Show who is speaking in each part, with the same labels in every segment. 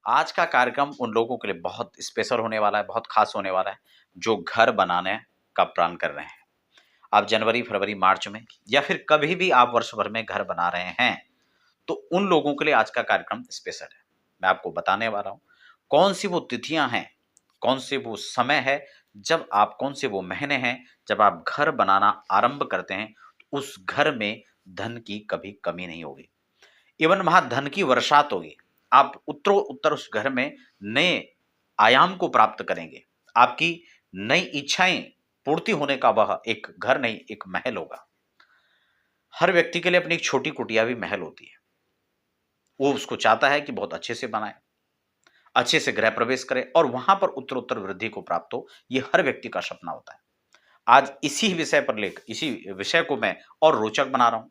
Speaker 1: आज का कार्यक्रम उन लोगों के लिए बहुत स्पेशल होने वाला है, बहुत खास होने वाला है, जो घर बनाने का प्लान कर रहे हैं। आप जनवरी, फरवरी, मार्च में या फिर कभी भी आप वर्ष भर में घर बना रहे हैं, तो उन लोगों के लिए आज का कार्यक्रम स्पेशल है। मैं आपको बताने वाला हूँ, कौन-सी वो तिथियाँ हैं, कौन से वो समय है, जब आप कौन से वो महीने हैं, जब आप घर बनाना आरंभ करते हैं, तो उस घर में धन की कभी कमी नहीं होगी। इवन वहाँ धन की वर्षात होगी। आप उत्तरोत्तर उस घर में नए आयाम को प्राप्त करेंगे। आपकी नई इच्छाएँ पूर्ति होने का वह एक घर नहीं, एक महल होगा। हर व्यक्ति के लिए अपनी एक छोटी कुटिया भी महल होती है। वो उसको चाहता है कि बहुत अच्छे से बनाए, अच्छे से गृह प्रवेश करे और वहाँ पर उत्तरोत्तर वृद्धि को प्राप्त हो, ये हर व्यक्ति का सपना होता है। आज इसी विषय को मैं और रोचक बना रहा हूँ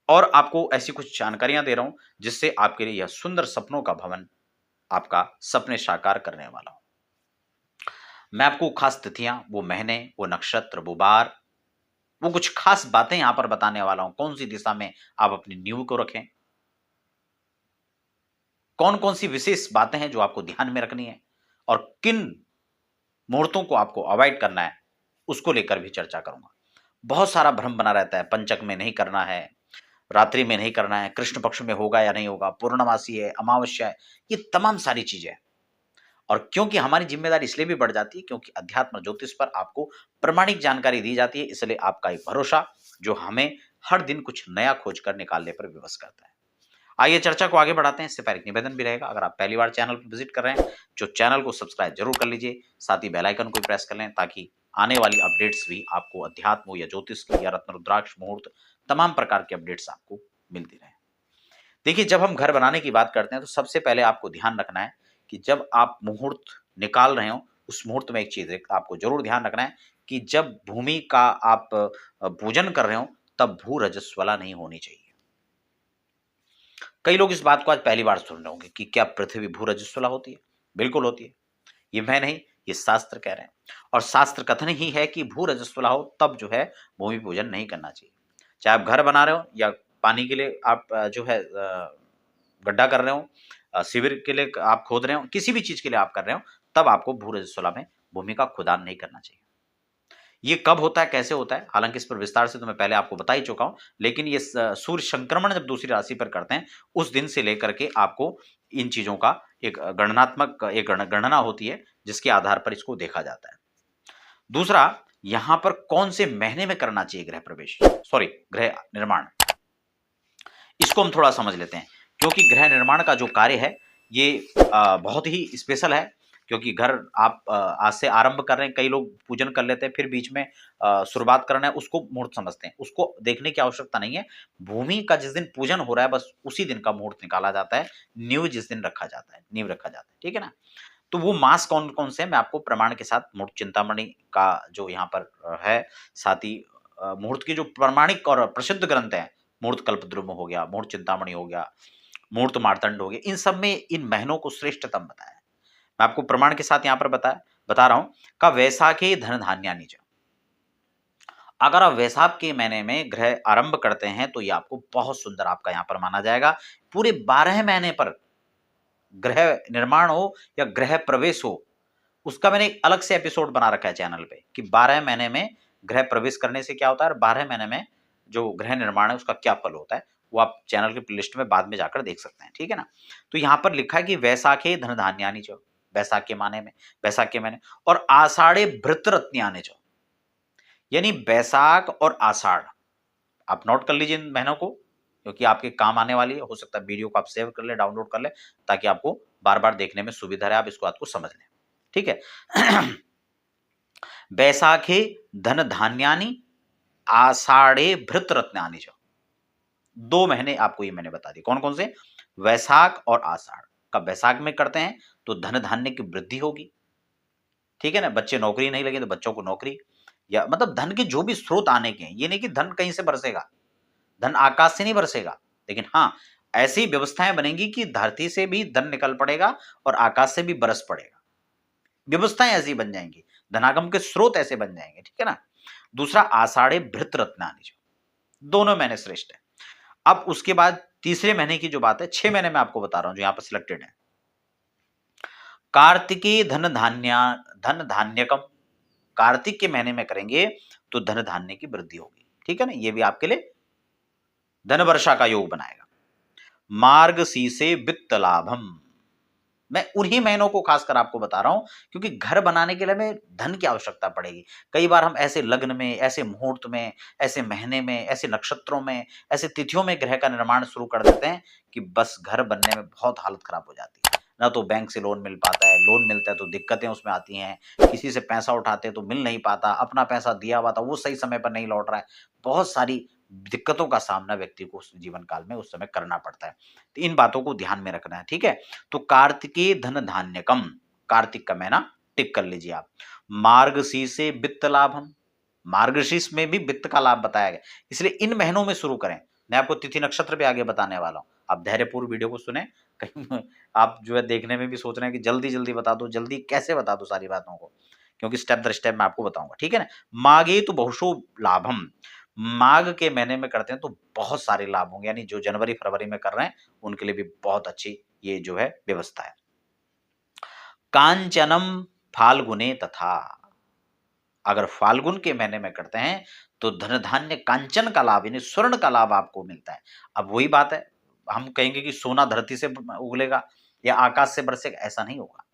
Speaker 1: और आपको ऐसी कुछ जानकारियाँ दे रहा हूँ, जिससे आपके लिए यह सुंदर सपनों का भवन आपका सपने साकार करने वाला हूँ। मैं आपको खास तिथियाँ, वो महीने, वो नक्षत्र, वो वार, वो कुछ खास बातें यहाँ पर बताने वाला हूँ। कौन-सी दिशा में आप अपनी नींव को रखें, कौन-कौन सी विशेष बातें हैं जो आपको ध्यान में रखनी है और किन मुहूर्तों को आपको अवॉइड करना है, उसको लेकर भी चर्चा करूँगा। बहुत सारा भ्रम बना रहता है, पंचक में नहीं करना है, रात्रि में नहीं करना है, कृष्ण पक्ष में होगा या नहीं होगा, पूर्णमासी है, अमावस्या है, ये तमाम सारी चीज़ें हैं। और क्योंकि हमारी ज़िम्मेदारी इसलिए भी बढ़ जाती है क्योंकि अध्यात्म ज्योतिष पर आपको प्रामाणिक जानकारी दी जाती है, इसलिए आपका एक भरोसा जो हमें हर दिन कुछ नया खोज कर निकालने पर विवश करता है। आइए चर्चा को आगे बढ़ाते हैं, इससे पहले एक निवेदन भी रहेगा, अगर आप पहली बार चैनल पर विजिट कर रहे हैं, जो चैनल को सब्सक्राइब जरूर कर लीजिए, साथ ही बेल आइकन को प्रेस कर लें ताकि आने वाली अपडेट्स भी आपको अध्यात्म हो या ज्योतिष की या रत्न रुद्राक्ष मुहूर्त तमाम प्रकार की अपडेट्स आपको मिलती रहे। देखिए, जब हम घर बनाने की बात करते हैं तो सबसे पहले आपको ध्यान रखना है कि जब आप मुहूर्त निकाल रहे हो, उस मुहूर्त में एक चीज़ है आपको ज़रूर ध्यान रखना है कि जब भूमि का आप पूजन कर रहे हो, तब भू-रजस्वला नहीं होनी चाहिए। कई लोग इस बात को आज पहली बार सुन रहे होंगे कि क्या पृथ्वी भू-रजस्वला होती है? बिल्कुल होती है। ये मैं नहीं, ये शास्त्र कह रहे हैं और शास्त्र कथन ही है कि भू-रजस्वला हो तब जो है भूमि पूजन नहीं करना चाहिए। चाहे आप घर बना रहे हो या पानी के लिए आप जो है गड्ढा कर रहे हो, शिविर के लिए आप खोद रहे हो, किसी भी चीज़ के लिए आप कर रहे हो, तब आपको भू-रजस्वला में भूमि का खुदान नहीं करना चाहिए। ये कब होता है, कैसे होता है? हालाँकि इस पर विस्तार से तो मैं पहले आपको बता ही चुका हूँ, लेकिन ये सूर्य संक्रमण जब दूसरी राशि पर करते हैं, उस दिन से लेकर के आपको इन चीज़ों का एक गणनात्मक एक गणना होती है, जिसके आधार पर इसको देखा जाता है। दूसरा, यहाँ पर कौन से महीने में करना चाहिए गृह प्रवेश सॉरी गृह निर्माण, इसको हम थोड़ा समझ लेते हैं, क्योंकि गृह निर्माण का जो कार्य है, ये बहुत ही स्पेशल है, क्योंकि घर आप आज से आरंभ कर रहे हैं, कई लोग पूजन कर लेते हैं, फिर बीच में शुरुआत करना है, उसको मुहूर्त समझते हैं, उसको देखने की आवश्यकता नहीं है। भूमि का जिस दिन पूजन हो रहा है, बस उसी दिन का मुहूर्त निकाला जाता है, नींव जिस दिन रखा जाता है, नींव रखा जाता है, ठीक है ना? तो वो मास कौन-कौन से हैं, मैं आपको प्रमाण के साथ मुहूर्त चिंतामणि का जो यहाँ पर है, साथ ही मुहूर्त की जो प्रामाणिक और प्रसिद्ध ग्रंथ हैं, मुहूर्त कल्पद्रुम हो गया, मुहूर्त चिंतामणि हो गया, मुहूर्त मार्तंड हो गया, इन सब में इन महीनों को श्रेष्ठतम बताया है। मैं आपको प्रमाण के साथ यहाँ पर बता रहा हूँ, का वैसाखे धन धान्यानि च। अगर आप वैसाख के महीने में गृह आरंभ करते हैं, तो ये आपको बहुत सुंदर आपका यहाँ पर माना जाएगा। पूरे 12 महीने पर गृह निर्माण हो या गृह प्रवेश हो, उसका मैंने एक अलग से एपिसोड बना रखा है चैनल पे कि 12 महीने में गृह प्रवेश करने से क्या होता है और 12 महीने में जो गृह निर्माण है उसका क्या फल होता है, वो आप चैनल की प्लेलिस्ट में बाद में जाकर देख सकते हैं, ठीक है ना? तो यहाँ पर लिखा है कि वैसाखे धन धान्यानि च, वैसाख के माने में, वैसाख के महीने और आषाढ़े भृत रत्न्यानि च, यानी बैसाख और आषाढ़, आप नोट कर लीजिए इन महीनों को, क्योंकि आपके काम आने वाली है। हो सकता है वीडियो को आप सेव कर लें, डाउनलोड कर लें, ताकि आपको बार-बार देखने में सुविधा रहे, आप इसको बात को समझ लें। ठीक है? बैसाखे धन धान्यानि, आषाढ़े भृत रत्नानि च। 2 महीने आपको ये मैंने बता दिए। कौन-कौन से? वैसाख और आषाढ़ का वैसाख में करते हैं तो धन धान्य की वृद्धि होगी। ठीक है ना? बच्चे नौकरी नहीं लगे तो बच्चों को नौकरी, या मतलब धन के जो भी स्रोत आने के हैं, ये नहीं कि धन कहीं से बरसेगा। धन आकाश से नहीं बरसेगा, लेकिन हाँ, ऐसी व्यवस्थाएँ बनेंगी कि धरती से भी धन निकल पड़ेगा और आकाश से भी बरस पड़ेगा। व्यवस्थाएँ ऐसी बन जाएँगी, धनागम के स्रोत ऐसे बन जाएँगे, ठीक है ना? दूसरा आषाढ़े भृत रत्नानि च, दोनों महीने श्रेष्ठ हैं। अब उसके बाद तीसरे महीने की जो बात है, 6 महीने मैं आपको बता रहा हूँ जो यहाँ पर सिलेक्टेड है। कार्तिकी धन धान्यकम, कार्तिक के महीने में करेंगे तो धन धान्य की वृद्धि होगी। ठीक है ना, ये भी आपके लिए धन वर्षा का योग बनाएगा। मार्गशीर्षे वित्त लाभम, मैं उन्हीं महीनों को खासकर आपको बता रहा हूं क्योंकि घर बनाने के लिए हमें धन की आवश्यकता पड़ेगी। कई बार हम ऐसे लग्न में, ऐसे मुहूर्त में, ऐसे महीने में, ऐसे नक्षत्रों में, ऐसे तिथियों में ग्रह का निर्माण शुरू कर देते हैं कि बस घर बनने में बहुत हालत खराब हो जाती है। ना तो बैंक से लोन मिल पाता है, लोन मिलता है तो दिक्कतें उसमें आती हैं, किसी से पैसा उठाते हैं तो मिल नहीं पाता, अपना पैसा दिया हुआ था वो सही समय पर नहीं लौट रहा है, बहुत सारी दिक्कतों का सामना व्यक्ति को उस जीवन काल में उस समय करना पड़ता है। तो इन बातों को ध्यान में रखना है। ठीक है, तो कार्तिकेय धन धान्यकम, कार्तिक का महीना टिक कर लीजिए आप। मार्गशीर्षे वित्त लाभम, मार्गशीर्ष में भी वित्त का लाभ बताया गया, इसलिए इन महीनों में शुरू करें। मैं आपको तिथि नक्षत्र भी आगे बताने वाला हूं, आप धैर्यपूर्व वीडियो को सुने। कहीं आप जो है देखने में भी सोच रहे हैं कि जल्दी जल्दी बता दो, जल्दी कैसे बता दो सारी बातों को, क्योंकि स्टेप बाय स्टेप मैं आपको बताऊंगा। ठीक है ना, मागे तो बहुशो लाभम, माघ के महीने में करते हैं तो बहुत सारे लाभ होंगे, यानी जो जनवरी फरवरी में कर रहे हैं उनके लिए भी बहुत अच्छी ये जो है व्यवस्था है। कांचनम फाल्गुने तथा, अगर फाल्गुन के महीने में करते हैं तो धन धान्य कांचन का लाभ यानी स्वर्ण का लाभ आपको मिलता है। अब वही बात है, हम कहेंगे कि सोना धरती से उगलेगा या आकाश से बरसेगा, ऐसा नहीं होगा।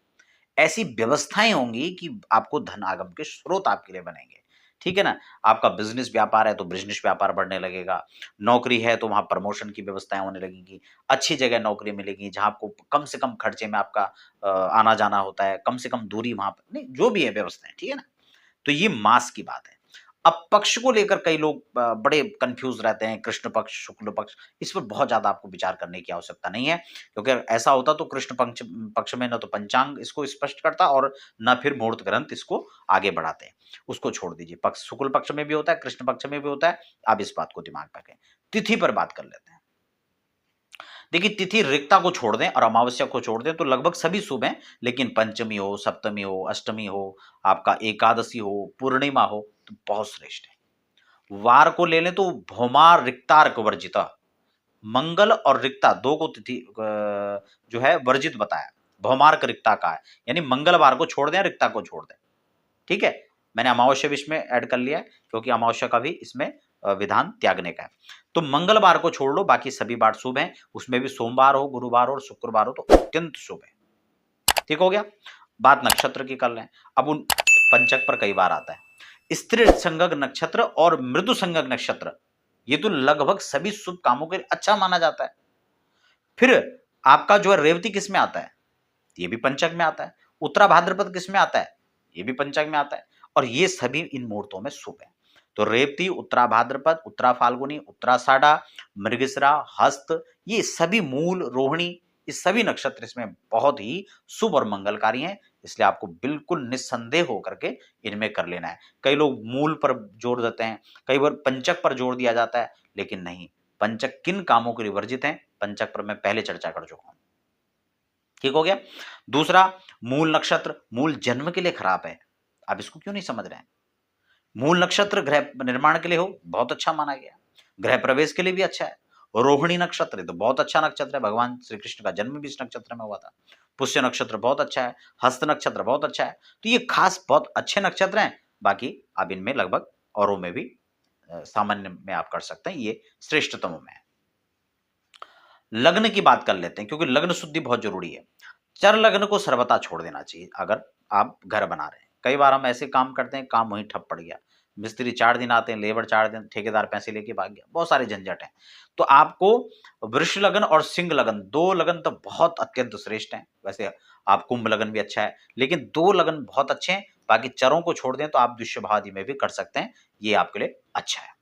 Speaker 1: ऐसी व्यवस्थाएं होंगी कि आपको धन आगम के स्रोत आपके लिए बनेंगे। ठीक है ना, आपका बिजनेस व्यापार है तो बिजनेस व्यापार बढ़ने लगेगा, नौकरी है तो वहां प्रमोशन की व्यवस्थाएं होने लगेंगी, अच्छी जगह नौकरी मिलेगी जहां आपको कम से कम खर्चे में आपका आना जाना होता है, कम से कम दूरी वहां पर नहीं, जो भी है व्यवस्थाएं। ठीक है ना, तो ये मास की बात है। अब पक्ष को लेकर कई लोग बड़े कंफ्यूज रहते हैं, कृष्ण पक्ष शुक्ल पक्ष, इस पर बहुत ज्यादा आपको विचार करने की आवश्यकता नहीं है, क्योंकि अगर ऐसा होता तो कृष्ण पक्ष पक्ष में न तो पंचांग इसको स्पष्ट करता और न फिर मुहूर्त ग्रंथ इसको आगे बढ़ाते हैं। उसको छोड़ दीजिए, पक्ष शुक्ल पक्ष में भी होता है, कृष्ण पक्ष में भी होता है, आप इस बात को दिमाग में रखें। तिथि पर बात कर लेते हैं। देखिए, तिथि रिक्ता को छोड़ दें और अमावस्या को छोड़ दें तो लगभग सभी शुभ हैं, लेकिन पंचमी हो, सप्तमी हो, अष्टमी हो, आपका एकादशी हो, पूर्णिमा हो तो बहुत श्रेष्ठ है। वार को ले लें तो भौमार रिक्तार्क वर्जिता, मंगल और रिक्ता दो को तिथि जो है वर्जित बताया, भौमार्क रिक्ता का है, यानी मंगलवार को छोड़ दें, रिक्ता को छोड़ दें। ठीक है, मैंने अमावस्या भी इसमें ऐड कर लिया है क्योंकि अमावस्या का भी इसमें विधान त्यागने का है। तो मंगलवार को छोड़ लो, बाकी सभी बार शुभ हैं, उसमें भी सोमवार हो, गुरुवार हो और शुक्रवार हो तो अत्यंत शुभ है। ठीक हो गया, बात नक्षत्र की कर लें। अब उन पंचक पर कई बार आता है स्त्री संगक नक्षत्र और मृदु संगक नक्षत्र, ये तो लगभग सभी शुभ कामों के लिए अच्छा माना जाता है। फिर आपका जो है रेवती किस में आता है, ये भी पंचक में आता है। उत्तरा भाद्रपद किस में आता है, ये भी पंचक में आता है, और ये सभी इन मुहूर्तों में शुभ है। तो रेवती, उत्तरा भाद्रपद, उत्तरा फाल्गुनी, उत्तराषाढ़ा, मृगशिरा, हस्त, ये सभी मूल, रोहिणी, ये सभी नक्षत्र इसमें बहुत ही शुभ और मंगलकारी हैं, इसलिए आपको बिल्कुल निस्संदेह होकर के इनमें कर लेना है। कई लोग मूल पर जोर देते हैं, कई बार पंचक पर जोर दिया जाता है, लेकिन नहीं, पंचक किन कामों के लिए वर्जित हैं, पंचक पर मैं पहले चर्चा कर चुका हूं। ठीक हो गया। दूसरा, मूल नक्षत्र मूल जन्म के लिए खराब है, आप इसको क्यों नहीं समझ रहे हैं। मूल नक्षत्र गृह निर्माण के लिए हो, बहुत अच्छा माना गया, गृह प्रवेश के लिए भी अच्छा है। रोहिणी नक्षत्र तो बहुत अच्छा नक्षत्र है, भगवान श्री कृष्ण का जन्म भी इस नक्षत्र में हुआ था। पुष्य नक्षत्र बहुत अच्छा है, हस्त नक्षत्र बहुत अच्छा है, तो ये खास बहुत अच्छे नक्षत्र हैं। बाकी आप इनमें लगभग औरों में भी सामान्य में आप कर सकते हैं, ये श्रेष्ठतमों में है। लग्न की बात कर लेते हैं क्योंकि लग्न शुद्धि बहुत जरूरी है। चर लग्न को सर्वथा छोड़ देना चाहिए अगर आप घर बना रहे हैं। कई बार हम ऐसे काम करते हैं, काम वहीं ठप पड़ गया, मिस्त्री 4 दिन आते हैं, लेबर 4 दिन, ठेकेदार पैसे लेके भाग गया, बहुत सारे झंझट हैं। तो आपको वृष लगन और सिंह लगन, 2 लगन तो बहुत अत्यंत श्रेष्ठ हैं। वैसे आप कुंभ लगन भी अच्छा है, लेकिन 2 लगन बहुत अच्छे हैं। बाकी चरों को छोड़ दें तो आप द्विषभादि में भी कर सकते हैं, ये आपके लिए अच्छा है।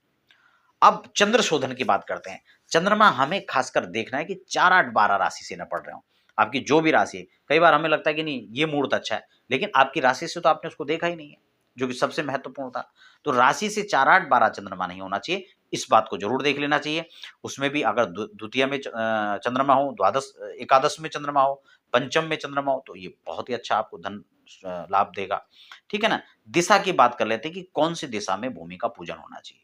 Speaker 1: अब चंद्र शोधन की बात करते हैं। चंद्रमा हमें खासकर देखना है कि 4, 8, 12 राशि से न पड़ रहे हो, आपकी जो भी राशि है। कई बार हमें लगता है कि नहीं ये मुहूर्त अच्छा है, लेकिन आपकी राशि से तो आपने उसको देखा ही नहीं है, जो कि सबसे महत्वपूर्ण था। तो राशि से 4, 8, 12 चंद्रमा नहीं होना चाहिए, इस बात को जरूर देख लेना चाहिए। उसमें भी अगर द्वितीय में चंद्रमा हो, द्वादश एकादश में चंद्रमा हो, पंचम में चंद्रमा हो, तो ये बहुत ही अच्छा आपको धन लाभ देगा। ठीक है ना। दिशा की बात कर लेते हैं कि कौन सी दिशा में भूमि का पूजन होना चाहिए।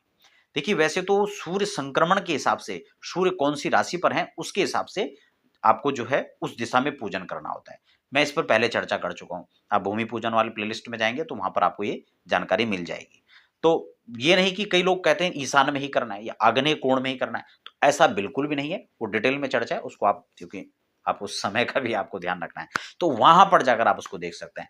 Speaker 1: देखिए, वैसे तो सूर्य संक्रमण के हिसाब से सूर्य कौन सी राशि पर है उसके हिसाब से आपको जो है उस दिशा में पूजन करना होता है। मैं इस पर पहले चर्चा कर चुका हूँ। आप भूमि पूजन वाले प्लेलिस्ट में जाएँगे तो वहाँ पर आपको ये जानकारी मिल जाएगी। तो ये नहीं कि कई लोग कहते हैं ईशान्य में ही करना है या आग्नेय कोण में ही करना है, तो ऐसा बिल्कुल भी नहीं है। वो डिटेल में चर्चा है, उसको आप क्योंकि आप उस समय का भी आपको ध्यान रखना है, तो वहाँ पर जाकर आप उसको देख सकते हैं।